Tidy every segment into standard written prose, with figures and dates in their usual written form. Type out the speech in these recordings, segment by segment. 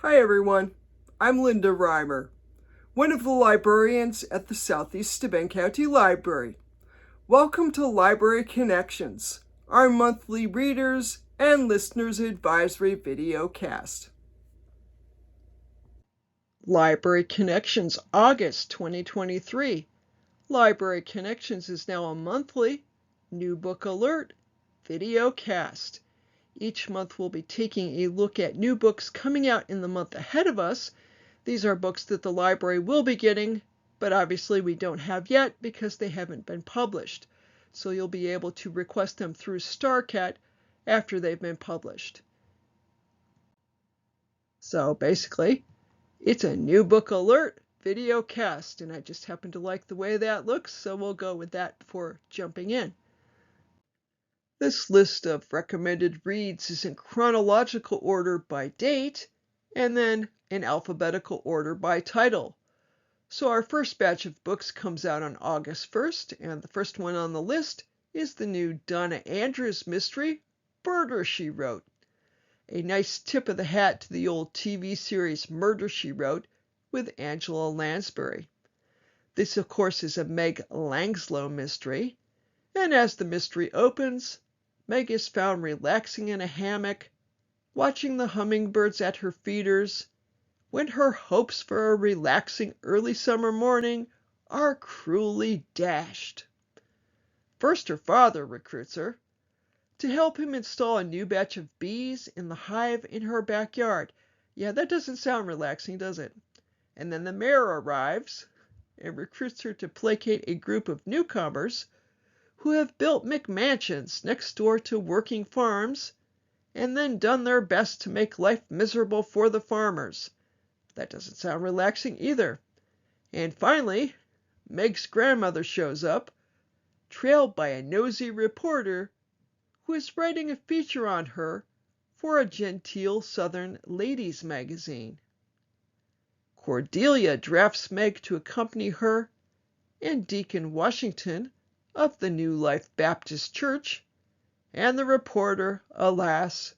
Hi everyone, I'm Linda Reimer, one of the librarians at the Southeast Steuben County Library. Welcome to Library Connections, our monthly readers and listeners advisory video cast. Library Connections, August 2023. Library Connections is now a monthly new book alert video cast. Each month we'll be taking a look at new books coming out in the month ahead of us. These are books that the library will be getting, but obviously we don't have yet because they haven't been published. So you'll be able to request them through StarCat after they've been published. So basically, it's a new book alert video cast, and I just happen to like the way that looks, so we'll go with that before jumping in. This list of recommended reads is in chronological order by date, and then in alphabetical order by title. So our first batch of books comes out on August 1st, and the first one on the list is the new Donna Andrews mystery, Murder, She Wrote. A nice tip of the hat to the old TV series Murder, She Wrote with Angela Lansbury. This, of course, is a Meg Langslow mystery, and as the mystery opens, Meg is found relaxing in a hammock, watching the hummingbirds at her feeders, when her hopes for a relaxing early summer morning are cruelly dashed. First, her father recruits her to help him install a new batch of bees in the hive in her backyard. Yeah, that doesn't sound relaxing, does it? And then the mayor arrives and recruits her to placate a group of newcomers who have built McMansions next door to working farms and then done their best to make life miserable for the farmers. That doesn't sound relaxing either. And finally, Meg's grandmother shows up, trailed by a nosy reporter who is writing a feature on her for a genteel Southern ladies magazine. Cordelia drafts Meg to accompany her, and Deacon Washington of the New Life Baptist Church, and the reporter, alas,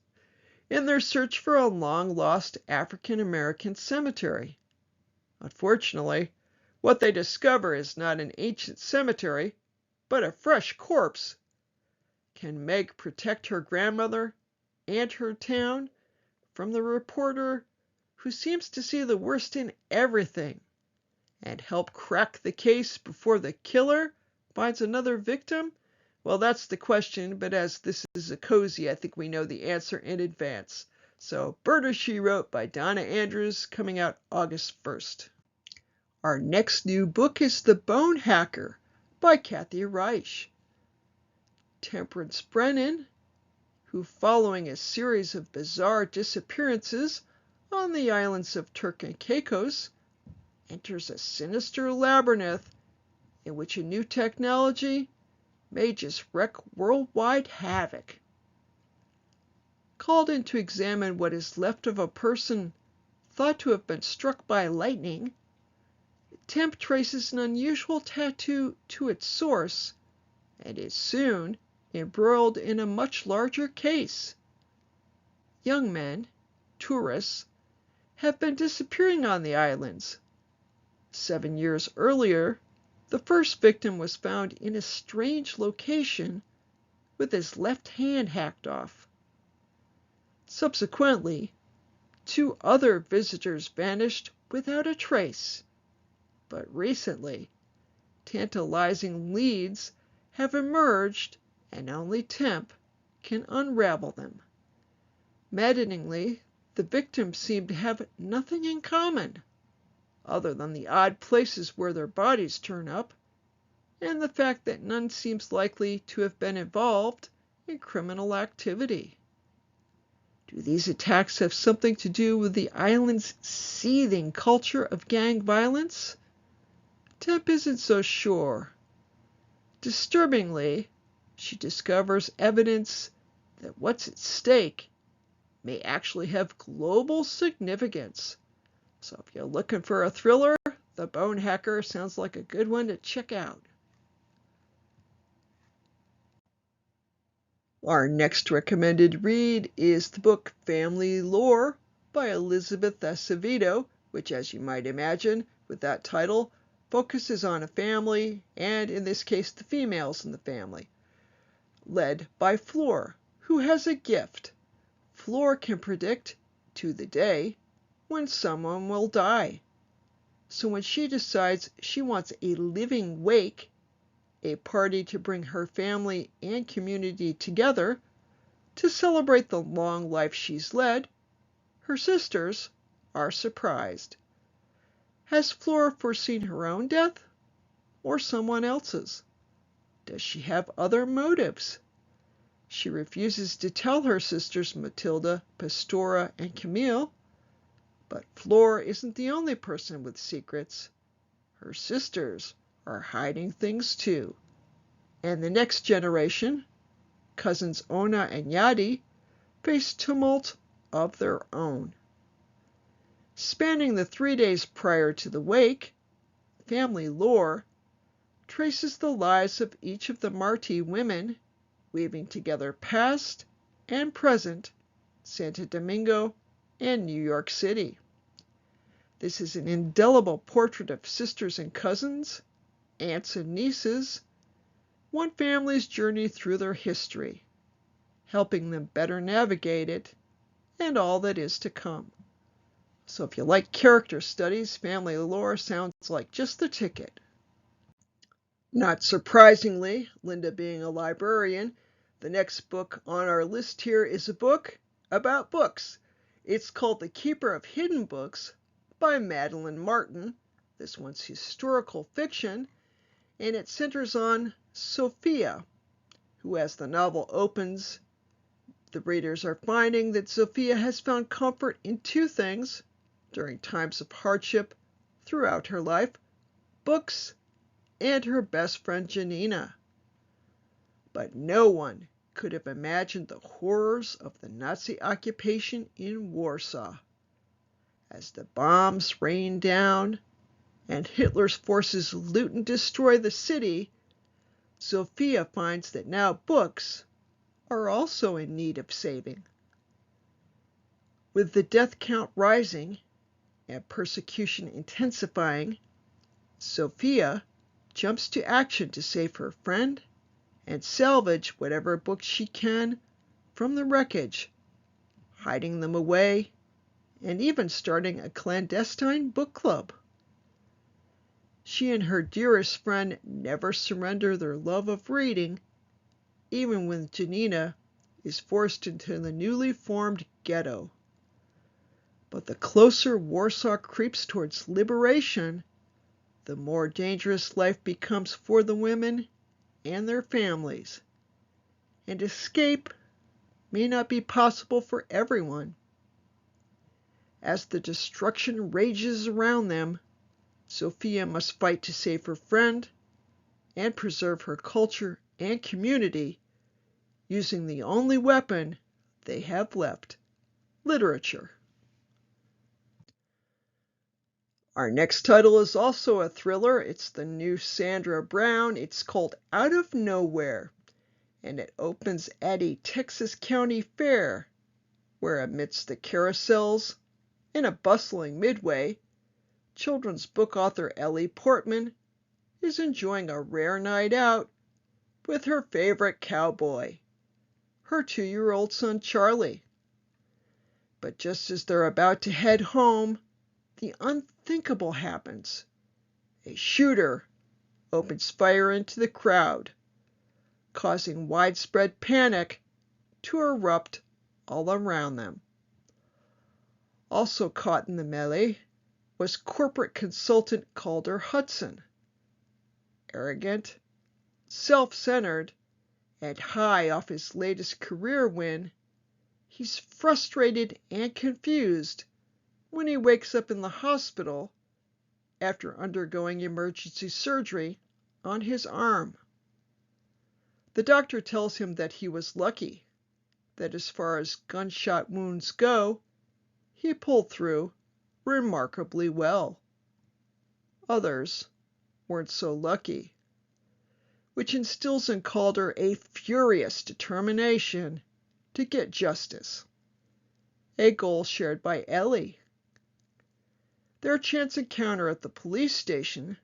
in their search for a long-lost African-American cemetery. Unfortunately, what they discover is not an ancient cemetery, but a fresh corpse. Can Meg protect her grandmother and her town from the reporter who seems to see the worst in everything, and help crack the case before the killer finds another victim? Well, that's the question, but as this is a cozy, I think we know the answer in advance. So, Murder, She Wrote by Donna Andrews, coming out August 1st. Our next new book is The Bone Hacker by Kathy Reich. Temperance Brennan, who following a series of bizarre disappearances on the islands of Turk and Caicos, enters a sinister labyrinth in which a new technology may just wreak worldwide havoc. Called in to examine what is left of a person thought to have been struck by lightning, Temp traces an unusual tattoo to its source and is soon embroiled in a much larger case. Young men, tourists, have been disappearing on the islands. 7 years earlier, the first victim was found in a strange location with his left hand hacked off. Subsequently, 2 other visitors vanished without a trace. But recently, tantalizing leads have emerged, and only Temp can unravel them. Maddeningly, the victims seem to have nothing in common, other than the odd places where their bodies turn up, and the fact that none seems likely to have been involved in criminal activity. Do these attacks have something to do with the island's seething culture of gang violence? Temp isn't so sure. Disturbingly, she discovers evidence that what's at stake may actually have global significance. So if you're looking for a thriller, The Bone Hacker sounds like a good one to check out. Our next recommended read is the book Family Lore by Elizabeth Acevedo, which, as you might imagine, with that title, focuses on a family, and in this case the females in the family, led by Fleur, who has a gift. Fleur can predict, to the day, when someone will die. So when she decides she wants a living wake, a party to bring her family and community together to celebrate the long life she's led, her sisters are surprised. Has Fleur foreseen her own death or someone else's? Does she have other motives? She refuses to tell her sisters Matilda, Pastora, and Camille, but Fleur isn't the only person with secrets. Her sisters are hiding things too. And the next generation, cousins Ona and Yadi, face tumult of their own. Spanning the 3 days prior to the wake, family lore traces the lives of each of the Marti women, weaving together past and present Santo Domingo and New York City. This is an indelible portrait of sisters and cousins, aunts and nieces, one family's journey through their history, helping them better navigate it and all that is to come. So if you like character studies, family lore sounds like just the ticket. Not surprisingly, Linda being a librarian, the next book on our list here is a book about books. It's called The Keeper of Hidden Books by Madeline Martin. This one's historical fiction, and it centers on Sophia, who, as the novel opens, the readers are finding that Sophia has found comfort in two things during times of hardship throughout her life: books and her best friend Janina. But no one could have imagined the horrors of the Nazi occupation in Warsaw. As the bombs rain down and Hitler's forces loot and destroy the city, Sophia finds that now books are also in need of saving. With the death count rising and persecution intensifying, Sophia jumps to action to save her friend and salvage whatever books she can from the wreckage, hiding them away, and even starting a clandestine book club. She and her dearest friend never surrender their love of reading, even when Janina is forced into the newly formed ghetto. But the closer Warsaw creeps towards liberation, the more dangerous life becomes for the women and their families, and escape may not be possible for everyone. As the destruction rages around them, Sophia must fight to save her friend and preserve her culture and community using the only weapon they have left: literature. Our next title is also a thriller. It's the new Sandra Brown. It's called Out of Nowhere, and it opens at a Texas county fair, where amidst the carousels, in a bustling midway, children's book author Ellie Portman is enjoying a rare night out with her favorite cowboy, her 2-year-old son Charlie. But just as they're about to head home, the unthinkable happens. A shooter opens fire into the crowd, causing widespread panic to erupt all around them. Also caught in the melee was corporate consultant Calder Hudson. Arrogant, self-centered, and high off his latest career win, he's frustrated and confused when he wakes up in the hospital after undergoing emergency surgery on his arm. The doctor tells him that he was lucky, that as far as gunshot wounds go, he pulled through remarkably well. Others weren't so lucky, which instills in Calder a furious determination to get justice. a goal shared by Ellie. Their chance encounter at the police station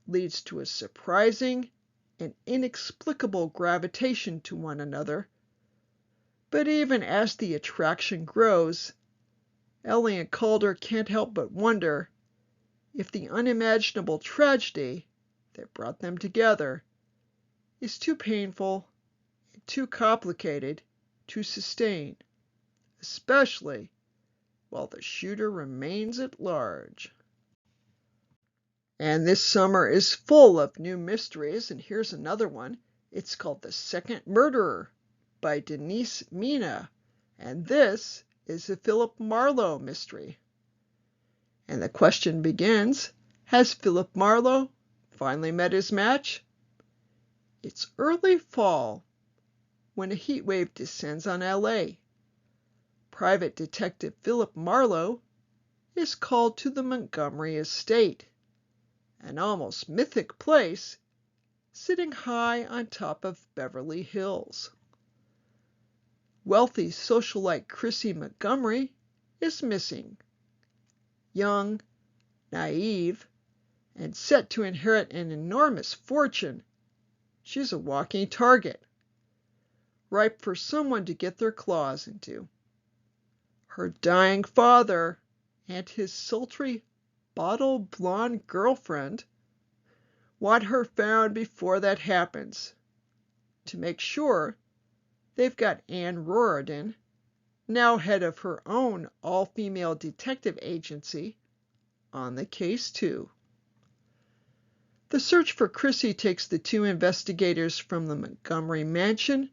leads to a surprising and inexplicable gravitation to one another. But even as the attraction grows, Ellie and Calder can't help but wonder if the unimaginable tragedy that brought them together is too painful and too complicated to sustain, especially while the shooter remains at large. And this summer is full of new mysteries, and here's another one. It's called The Second Murderer by DENISE MINA, and this is a Philip Marlowe mystery. And the question begins, has Philip Marlowe finally met his match? It's early fall when a heat wave descends on L.A. Private Detective Philip Marlowe is called to the Montgomery estate, an almost mythic place sitting high on top of Beverly Hills. Wealthy socialite Chrissy Montgomery is missing. Young, naive, and set to inherit an enormous fortune, she's a walking target, ripe for someone to get their claws into. Her dying father and his sultry, bottle-blonde girlfriend want her found before that happens. To make sure, they've got Anne Roridan, now head of her own all-female detective agency, on the case too. The search for Chrissy takes the two investigators from the Montgomery mansion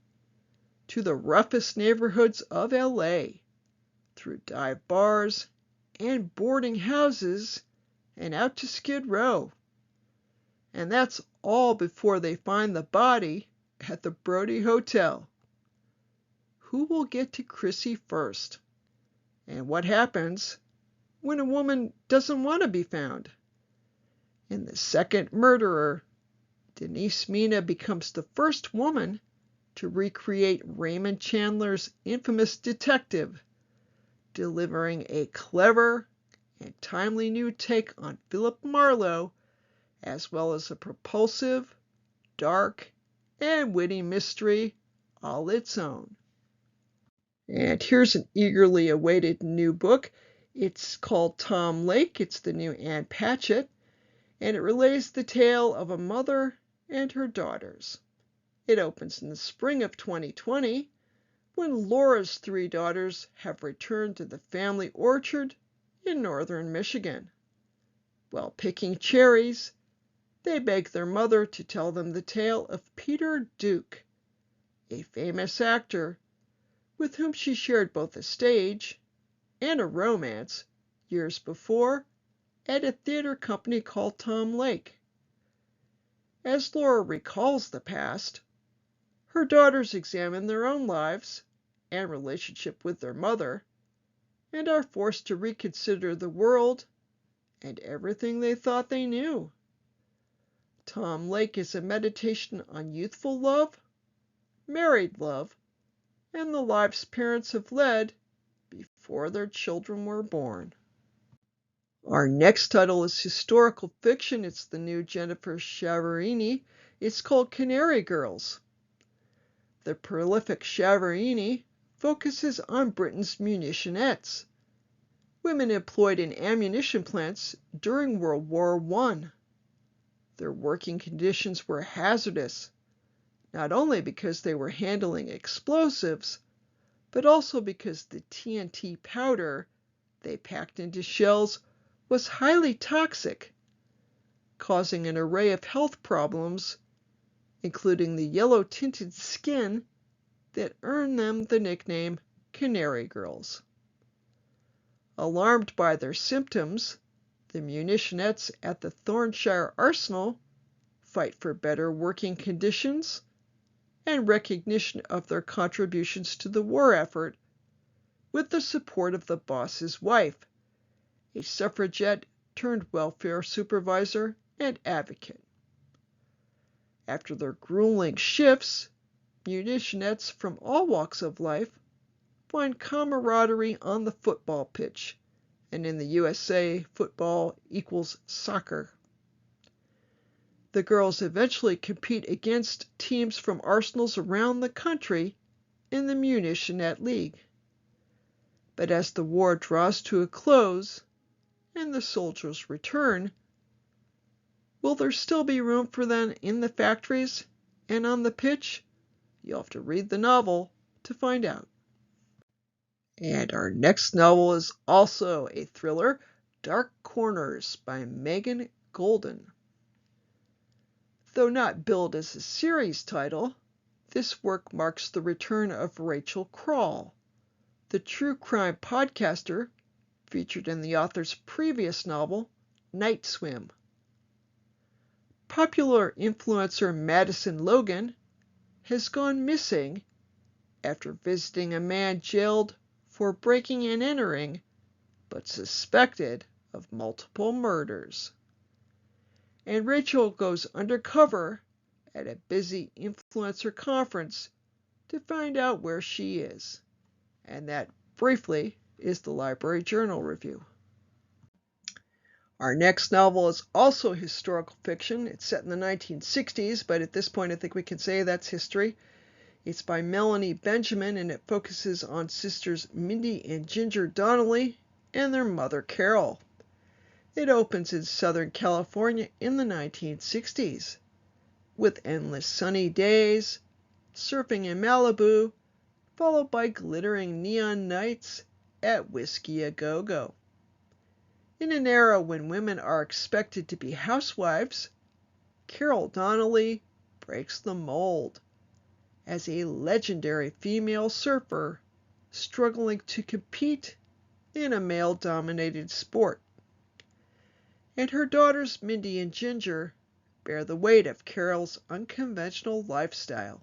to the roughest neighborhoods of L.A., through dive bars and boarding houses and out to Skid Row. And that's all before they find the body at the Brody Hotel. Who will get to Chrissy first? And what happens when a woman doesn't want to be found? In The Second Murderer, DENISE MINA becomes the first woman to recreate Raymond Chandler's infamous detective, delivering a clever and timely new take on Philip Marlowe, as well as a propulsive, dark, and witty mystery all its own. And here's an eagerly awaited new book. It's called Tom Lake. It's the new Ann Patchett, and it relays the tale of a mother and her daughters. It opens in the spring of 2020, when Laura's three daughters have returned to the family orchard in northern Michigan. While picking cherries, they beg their mother to tell them the tale of Peter Duke, a famous actor with whom she shared both a stage and a romance years before at a theater company called Tom Lake. As Laura recalls the past, her daughters examine their own lives and relationship with their mother, and are forced to reconsider the world and everything they thought they knew. Tom Lake is a meditation on youthful love, married love, and the lives parents have led before their children were born. Our next title is historical fiction. It's the new Jennifer CHIAVERINI. It's called Canary Girls. The prolific CHIAVERINI focuses on Britain's munitionettes, women employed in ammunition plants during World War I. Their working conditions were hazardous, not only because they were handling explosives, but also because the TNT powder they packed into shells was highly toxic, causing an array of health problems, including the yellow-tinted skin that earned them the nickname Canary Girls. Alarmed by their symptoms, the munitionettes at the Thornshire Arsenal fight for better working conditions and recognition of their contributions to the war effort, with the support of the boss's wife, a suffragette turned welfare supervisor and advocate. After their grueling shifts, munitionettes from all walks of life find camaraderie on the football pitch, and in the USA, football equals soccer. The girls eventually compete against teams from arsenals around the country in the Munitionette League. But as the war draws to a close and the soldiers return, will there still be room for them in the factories and on the pitch? You'll have to read the novel to find out. And our next novel is also a thriller, Dark Corners by Megan Goldin. Though not billed as a series title, this work marks the return of Rachel Kroll, the true crime podcaster featured in the author's previous novel, Night Swim. Popular influencer Madison Logan has gone missing after visiting a man jailed for breaking and entering, but suspected of multiple murders. And Rachel goes undercover at a busy influencer conference to find out where she is. And that, briefly, is the Library Journal review. Our next novel is also historical fiction. It's set in the 1960s, but at this point I think we can say that's history. It's by Melanie Benjamin, and it focuses on sisters Mindy and Ginger Donnelly and their mother Carol. It opens in Southern California in the 1960s, with endless sunny days, surfing in Malibu, followed by glittering neon nights at Whiskey A Go Go. In an era when women are expected to be housewives, Carol Donnelly breaks the mold as a legendary female surfer struggling to compete in a male-dominated sport. And her daughters Mindy and Ginger bear the weight of Carol's unconventional lifestyle.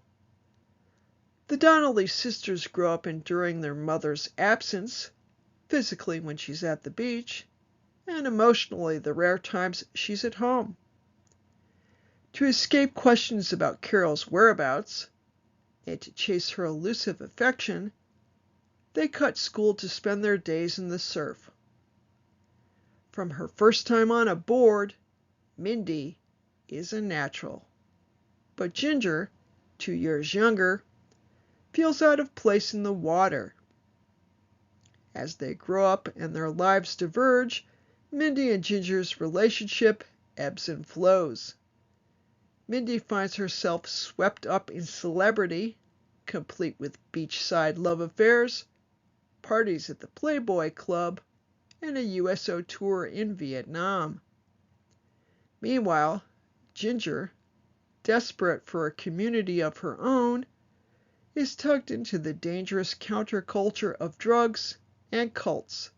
The Donnelly sisters grow up enduring their mother's absence, physically when she's at the beach, and emotionally the rare times she's at home. To escape questions about Carol's whereabouts, and to chase her elusive affection, they cut school to spend their days in the surf. From her first time on a board, Mindy is a natural. But Ginger, 2 years younger, feels out of place in the water. As they grow up and their lives diverge, Mindy and Ginger's relationship ebbs and flows. Mindy finds herself swept up in celebrity, complete with beachside love affairs, parties at the Playboy Club, and a USO tour in Vietnam. Meanwhile, Ginger, desperate for a community of her own, is tugged into the dangerous counterculture of drugs and cults.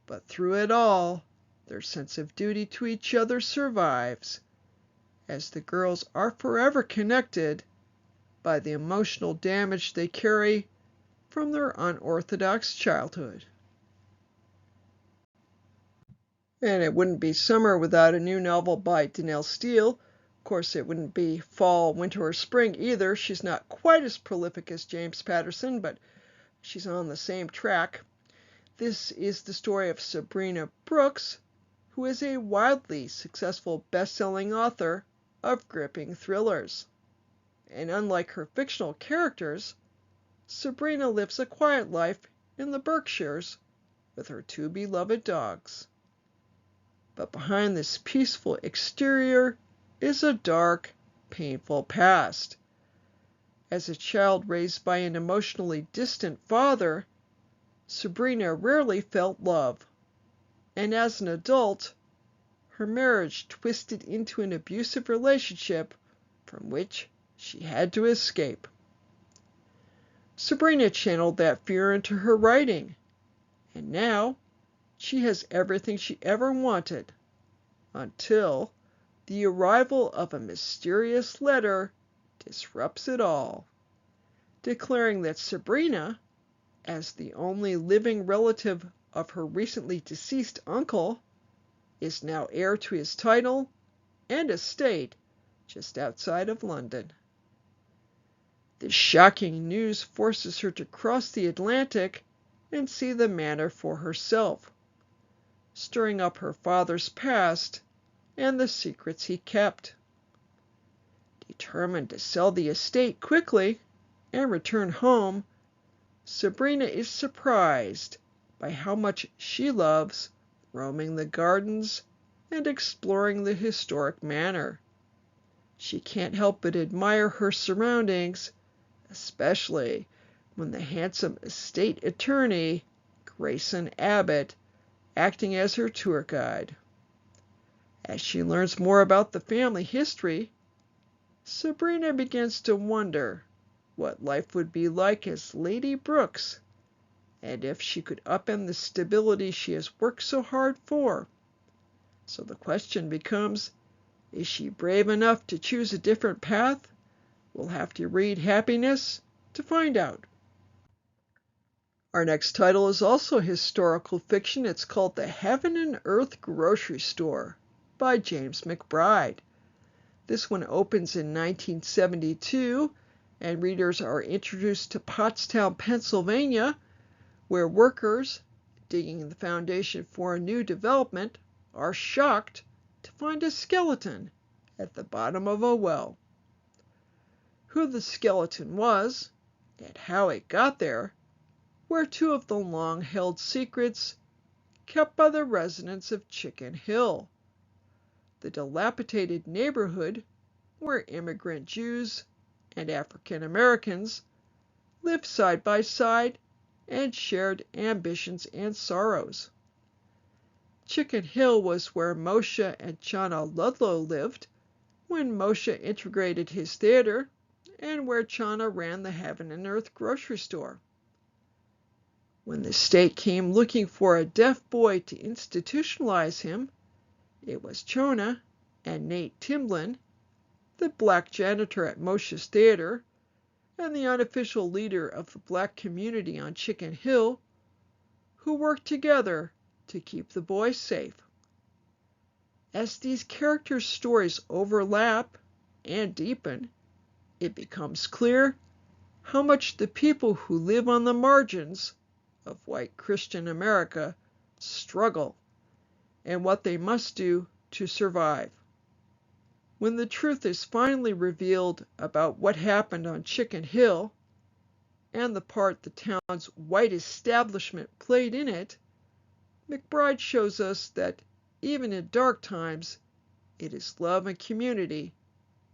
But through it all, their sense of duty to each other survives, as the girls are forever connected by the emotional damage they carry from their unorthodox childhood. And it wouldn't be summer without a new novel by Danielle Steele. Of course, it wouldn't be fall, winter, or spring either. She's not quite as prolific as James Patterson, but she's on the same track. This is the story of Sabrina Brooks, who is a wildly successful best-selling author of gripping thrillers. And unlike her fictional characters, Sabrina lives a quiet life in the Berkshires with her 2 beloved dogs. But behind this peaceful exterior is a dark, painful past. As a child raised by an emotionally distant father, Sabrina rarely felt love, and as an adult, her marriage twisted into an abusive relationship from which she had to escape. Sabrina channeled that fear into her writing, and now she has everything she ever wanted, until the arrival of a mysterious letter disrupts it all, declaring that Sabrina, as the only living relative of her recently deceased uncle, is now heir to his title and estate just outside of London. The shocking news forces her to cross the Atlantic and see the manor for herself, stirring up her father's past and the secrets he kept. Determined to sell the estate quickly and return home, Sabrina is surprised by how much she loves roaming the gardens and exploring the historic manor. She can't help but admire her surroundings, especially when the handsome estate attorney, Grayson Abbott, acting as her tour guide. As she learns more about the family history, Sabrina begins to wonder what life would be like as Lady Brooks, and if she could upend the stability she has worked so hard for. So the question becomes, is she brave enough to choose a different path? We'll have to read Happiness to find out. Our next title is also historical fiction. It's called The Heaven and Earth Grocery Store by James McBride. This one opens in 1972, and readers are introduced to Pottstown, Pennsylvania, where workers, digging the foundation for a new development, are shocked to find a skeleton at the bottom of a well. Who the skeleton was, and how it got there, were two of the long-held secrets kept by the residents of Chicken Hill, the dilapidated neighborhood where immigrant Jews and African Americans lived side by side and shared ambitions and sorrows. Chicken Hill was where Moshe and Chana Ludlow lived when Moshe integrated his theater and where Chana ran the Heaven and Earth grocery store. When the state came looking for a deaf boy to institutionalize him, it was Chona and Nate Timblin, the black janitor at Moshe's theater and the unofficial leader of the black community on Chicken Hill, who worked together to keep the boy safe. As these characters' stories overlap and deepen, it becomes clear how much the people who live on the margins of white Christian America struggle and what they must do to survive. When the truth is finally revealed about what happened on Chicken Hill and the part the town's white establishment played in it, McBride shows us that even in dark times, it is love and community,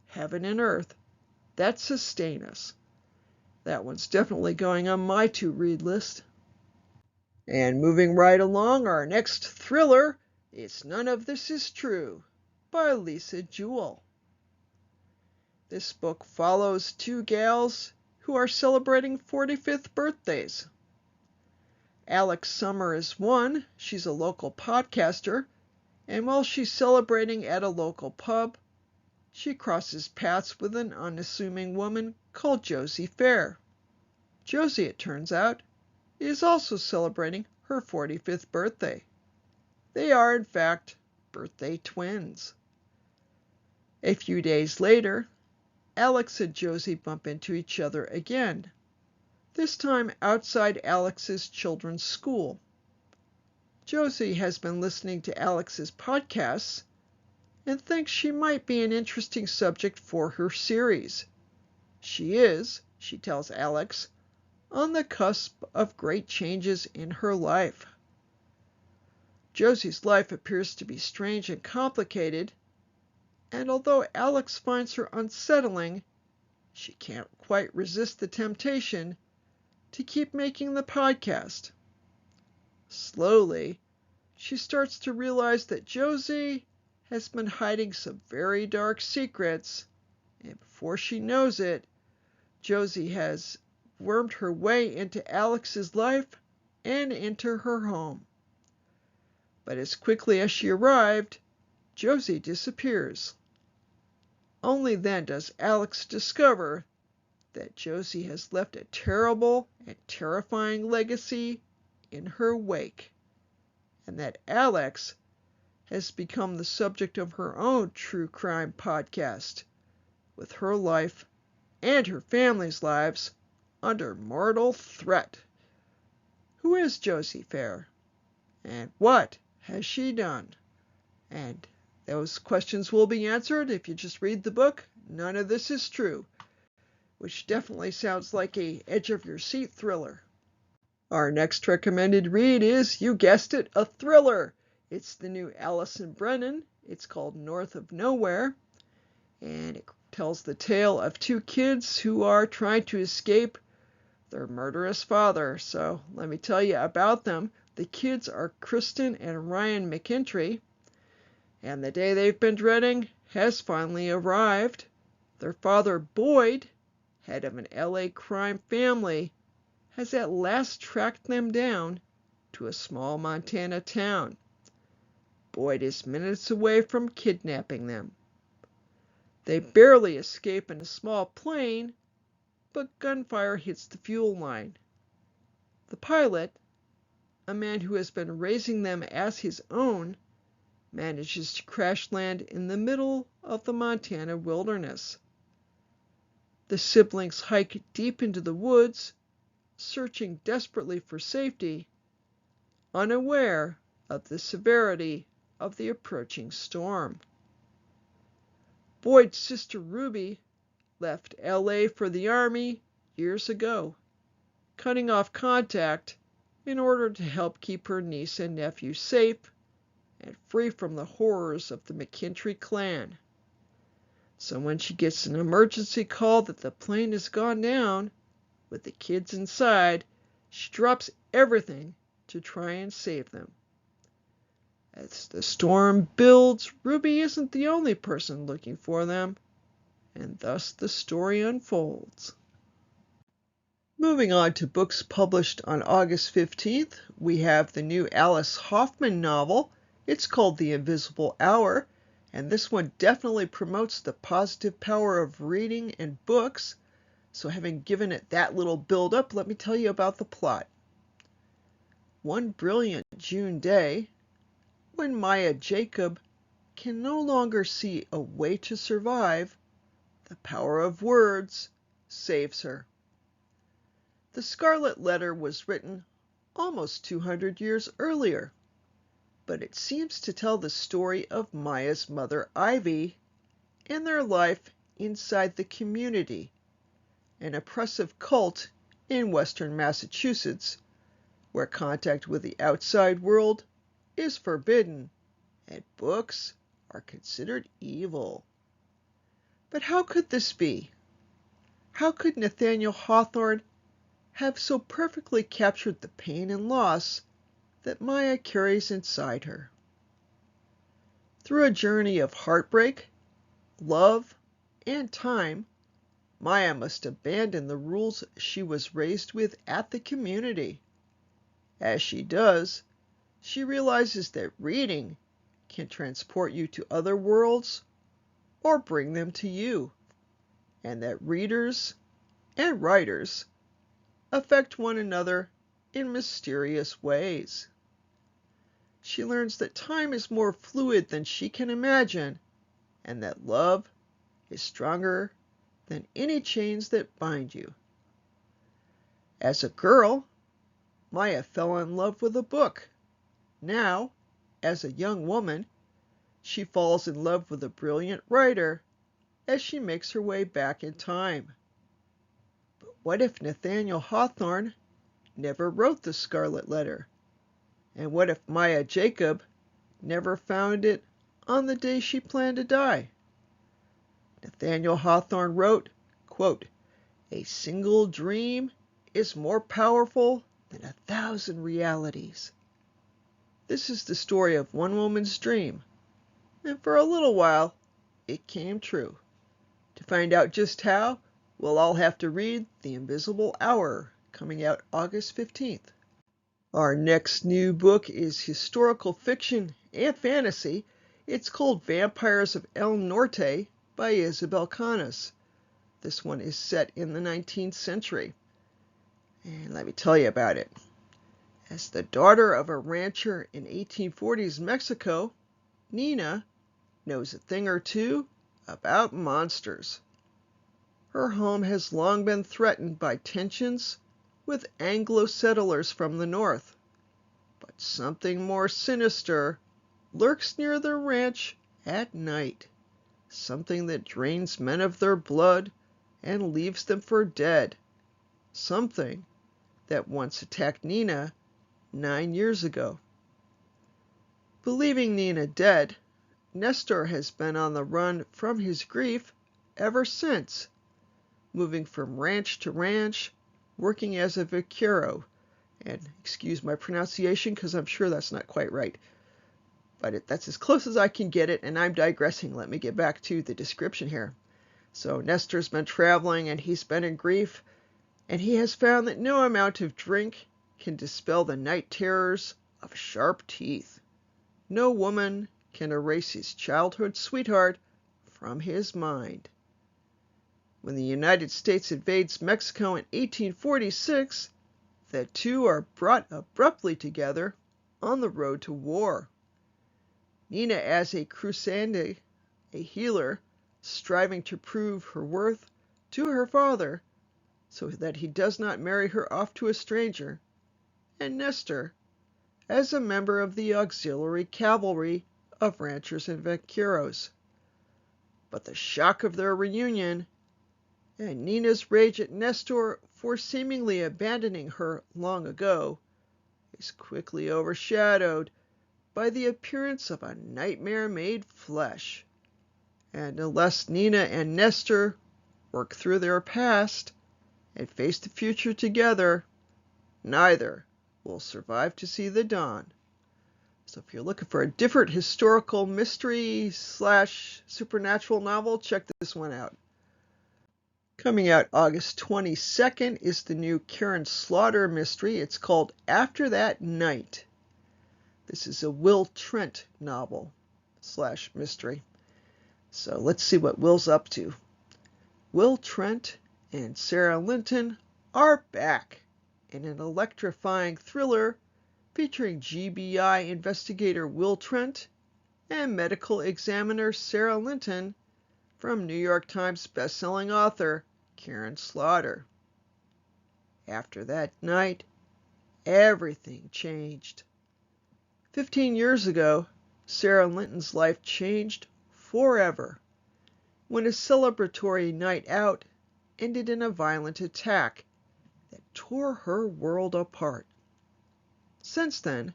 heaven and earth, that sustain us. That one's definitely going on my to-read list. And moving right along, our next thriller is None of This Is True by Lisa Jewell. This book follows two gals who are celebrating 45th birthdays. Alex Summer is one. She's a local podcaster, and while she's celebrating at a local pub, she crosses paths with an unassuming woman called Josie Fair. Josie, it turns out, is also celebrating her 45th birthday. They are, in fact, birthday twins. A few days later, Alex and Josie bump into each other again, this time outside Alex's children's school. Josie has been listening to Alex's podcasts and thinks she might be an interesting subject for her series. She is, she tells Alex, on the cusp of great changes in her life. Josie's life appears to be strange and complicated, and although Alex finds her unsettling, she can't quite resist the temptation to keep making the podcast. Slowly, she starts to realize that Josie has been hiding some very dark secrets, and before she knows it, Josie has wormed her way into Alex's life and into her home. But as quickly as she arrived, Josie disappears. Only then does Alex discover that Josie has left a terrible and terrifying legacy in her wake, and that Alex has become the subject of her own true crime podcast, with her life and her family's lives under mortal threat. Who is Josie Fair? And what has she done? And those questions will be answered if you just read the book, None of This Is True, which definitely sounds like a edge-of-your-seat thriller. Our next recommended read is, you guessed it, a thriller. It's the new Allison Brennan. It's called North of Nowhere, and it tells the tale of two kids who are trying to escape their murderous father. So let me tell you about them. The kids are Kristen and Ryan McKintry, and the day they've been dreading has finally arrived. Their father, Boyd, head of an LA crime family, has at last tracked them down to a small Montana town. Boyd is minutes away from kidnapping them. They barely escape in a small plane, but gunfire hits the fuel line. The pilot, a man who has been raising them as his own, manages to crash land in the middle of the Montana wilderness. The siblings hike deep into the woods, searching desperately for safety, unaware of the severity of the approaching storm. Boyd's sister Ruby left LA for the Army years ago, cutting off contact in order to help keep her niece and nephew safe and free from the horrors of the McKintry clan. So when she gets an emergency call that the plane has gone down, with the kids inside, she drops everything to try and save them. As the storm builds, Ruby isn't the only person looking for them, and thus the story unfolds. Moving on to books published on August 15th, we have the new Alice Hoffman novel. It's called The Invisible Hour, and this one definitely promotes the positive power of reading and books. So having given it that little build-up, let me tell you about the plot. One brilliant June day, when Maya Jacob can no longer see a way to survive, the power of words saves her. The Scarlet Letter was written almost 200 years earlier, but it seems to tell the story of Maya's mother Ivy and their life inside the community, an oppressive cult in western Massachusetts, where contact with the outside world is forbidden and books are considered evil. But how could this be? How could Nathaniel Hawthorne have so perfectly captured the pain and loss that Maya carries inside her? Through a journey of heartbreak, love, and time, Maya must abandon the rules she was raised with at the community. As she does, she realizes that reading can transport you to other worlds or bring them to you, and that readers and writers affect one another in mysterious ways. She learns that time is more fluid than she can imagine, and that love is stronger than any chains that bind you. As a girl, Maya fell in love with a book. Now, as a young woman, she falls in love with a brilliant writer as she makes her way back in time. But what if Nathaniel Hawthorne never wrote the Scarlet Letter? And what if Maya Jacob never found it on the day she planned to die? Nathaniel Hawthorne wrote, quote, "A single dream is more powerful than 1,000 realities." This is the story of one woman's dream, and for a little while, it came true. To find out just how, we'll all have to read The Invisible Hour, coming out August 15th. Our next new book is historical fiction and fantasy. It's called Vampires of El Norte by Isabel Canas. This one is set in the 19th century. And let me tell you about it. As the daughter of a rancher in 1840s Mexico, Nina knows a thing or two about monsters. Her home has long been threatened by tensions with Anglo settlers from the north. But something more sinister lurks near the ranch at night, something that drains men of their blood and leaves them for dead, something that once attacked Nina 9 years ago. Believing Nina dead, Nestor has been on the run from his grief ever since, moving from ranch to ranch, working as a vaquero. And excuse my pronunciation because I'm sure that's not quite right. But that's as close as I can get it, and I'm digressing. Let me get back to the description here. So Nestor's been traveling, and he's been in grief, and he has found that no amount of drink can dispel the night terrors of sharp teeth. No woman can erase his childhood sweetheart from his mind. When the United States invades Mexico in 1846, the two are brought abruptly together on the road to war. Nina as a crusade, a healer, striving to prove her worth to her father so that he does not marry her off to a stranger, and Nestor as a member of the auxiliary cavalry of ranchers and vaqueros. But the shock of their reunion and Nina's rage at Nestor for seemingly abandoning her long ago is quickly overshadowed by the appearance of a nightmare made flesh. And unless Nina and Nestor work through their past and face the future together, neither will survive to see the dawn. So if you're looking for a different historical mystery / supernatural novel, check this one out. Coming out August 22nd is the new Karen Slaughter mystery. It's called After That Night. This is a Will Trent novel / mystery. So let's see what Will's up to. Will Trent and Sarah Linton are back in an electrifying thriller featuring GBI investigator Will Trent and medical examiner Sarah Linton from New York Times bestselling author Karen Slaughter. After that night, everything changed. 15 years ago, Sarah Linton's life changed forever when a celebratory night out ended in a violent attack that tore her world apart. Since then,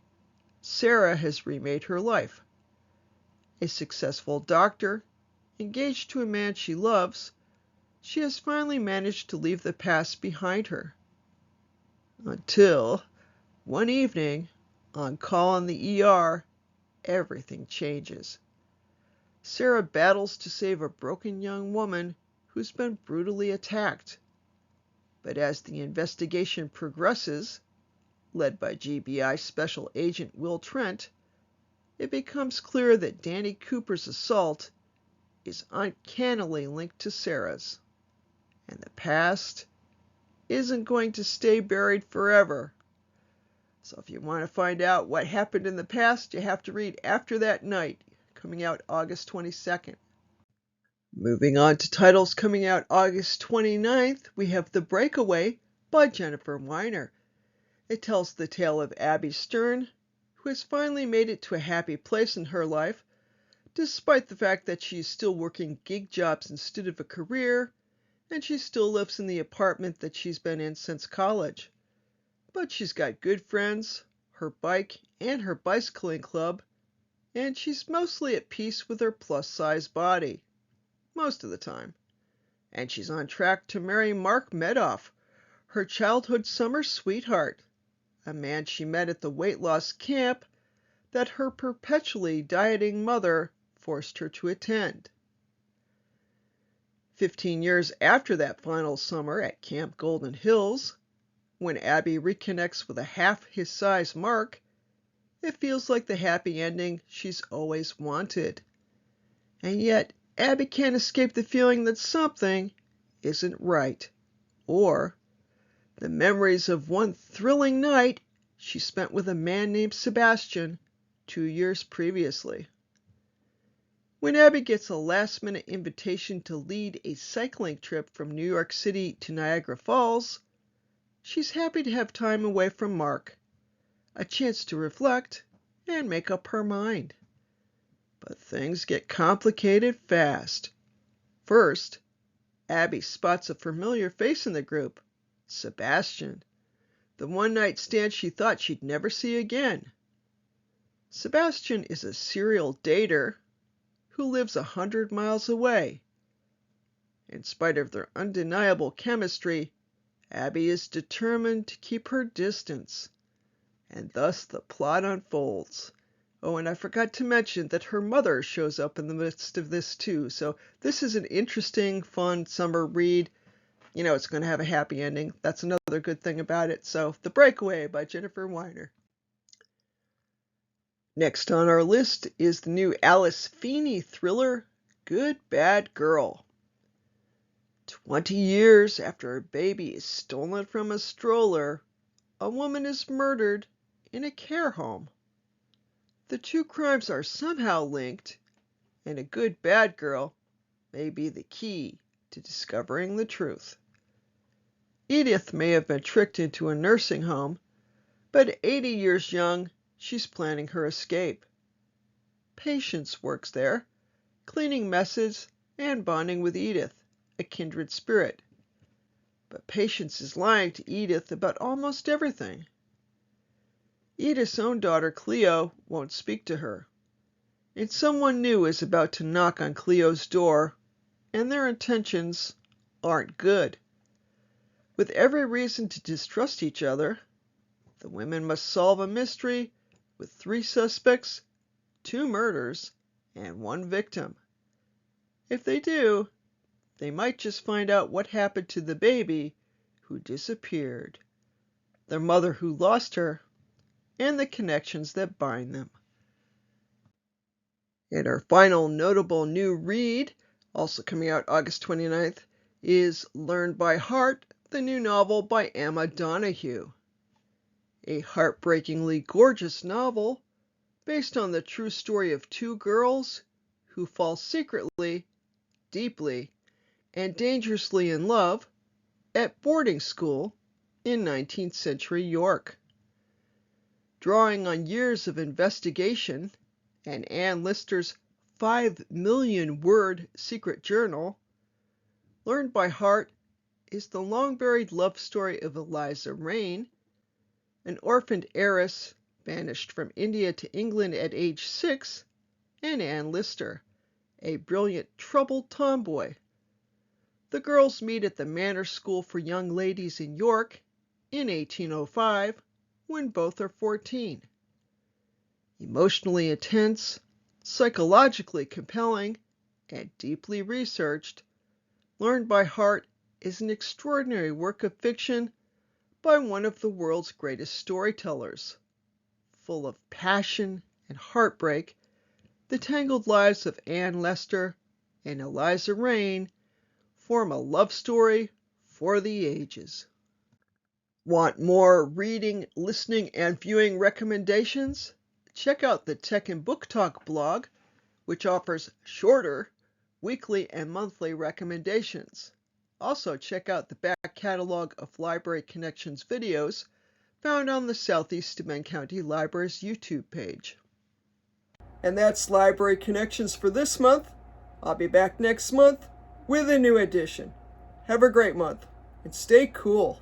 Sarah has remade her life. A successful doctor, engaged to a man she loves, she has finally managed to leave the past behind her. Until, one evening, on call in the ER, everything changes. Sarah battles to save a broken young woman who's been brutally attacked. But as the investigation progresses, led by GBI Special Agent Will Trent, it becomes clear that Danny Cooper's assault is uncannily linked to Sarah's. And the past isn't going to stay buried forever. So if you want to find out what happened in the past, you have to read After That Night, coming out August 22nd. Moving on to titles coming out August 29th, we have The Breakaway by Jennifer Weiner. It tells the tale of Abby Stern, who has finally made it to a happy place in her life, despite the fact that she's still working gig jobs instead of a career, and she still lives in the apartment that she's been in since college. But she's got good friends, her bike, and her bicycling club, and she's mostly at peace with her plus-size body, most of the time. And she's on track to marry Mark Medoff, her childhood summer sweetheart, a man she met at the weight loss camp that her perpetually dieting mother forced her to attend. 15 years after that final summer at Camp Golden Hills, when Abby reconnects with a half his size Mark, it feels like the happy ending she's always wanted. And yet, Abby can't escape the feeling that something isn't right, or the memories of one thrilling night she spent with a man named Sebastian 2 years previously. When Abby gets a last-minute invitation to lead a cycling trip from New York City to Niagara Falls, she's happy to have time away from Mark, a chance to reflect and make up her mind. But things get complicated fast. First, Abby spots a familiar face in the group, Sebastian, the one-night stand she thought she'd never see again. Sebastian is a serial dater who lives 100 miles away. In spite of their undeniable chemistry, Abby is determined to keep her distance, and thus the plot unfolds. Oh, and I forgot to mention that her mother shows up in the midst of this too. So this is an interesting, fun summer read. You know it's going to have a happy ending. That's another good thing about it. So The Breakaway by Jennifer Weiner. Next on our list is the new Alice Feeney thriller, Good Bad Girl. 20 years after a baby is stolen from a stroller, a woman is murdered in a care home. The two crimes are somehow linked, and a good bad girl may be the key to discovering the truth. Edith may have been tricked into a nursing home, but at 80 years young, she's planning her escape. Patience works there, cleaning messes and bonding with Edith, a kindred spirit. But Patience is lying to Edith about almost everything. Edith's own daughter, Cleo, won't speak to her, and someone new is about to knock on Cleo's door, and their intentions aren't good. With every reason to distrust each other, the women must solve a mystery with 3 suspects, 2 murders, and 1 victim. If they do, they might just find out what happened to the baby who disappeared, their mother who lost her, and the connections that bind them. And our final notable new read, also coming out August 29th, is Learn by Heart, the new novel by Emma Donoghue. A heartbreakingly gorgeous novel based on the true story of 2 girls who fall secretly, deeply, and dangerously in love at boarding school in 19th century York. Drawing on years of investigation and Anne Lister's 5-million-word secret journal, Learn by Heart is the long-buried love story of Eliza Raine, an orphaned heiress banished from India to England at age 6, and Anne Lister, a brilliant, troubled tomboy. The girls meet at the Manor School for Young Ladies in York in 1805, when both are 14. Emotionally intense, psychologically compelling, and deeply researched, Learn by Heart is an extraordinary work of fiction by one of the world's greatest storytellers. Full of passion and heartbreak, the tangled lives of Anne Lister and Eliza Raine form a love story for the ages. Want more reading, listening, and viewing recommendations? Check out the Tech and Book Talk blog, which offers shorter weekly and monthly recommendations. Also, check out the back catalog of Library Connections videos found on the Southeast Bend County Library's YouTube page. And that's Library Connections for this month. I'll be back next month with a new edition. Have a great month, and stay cool.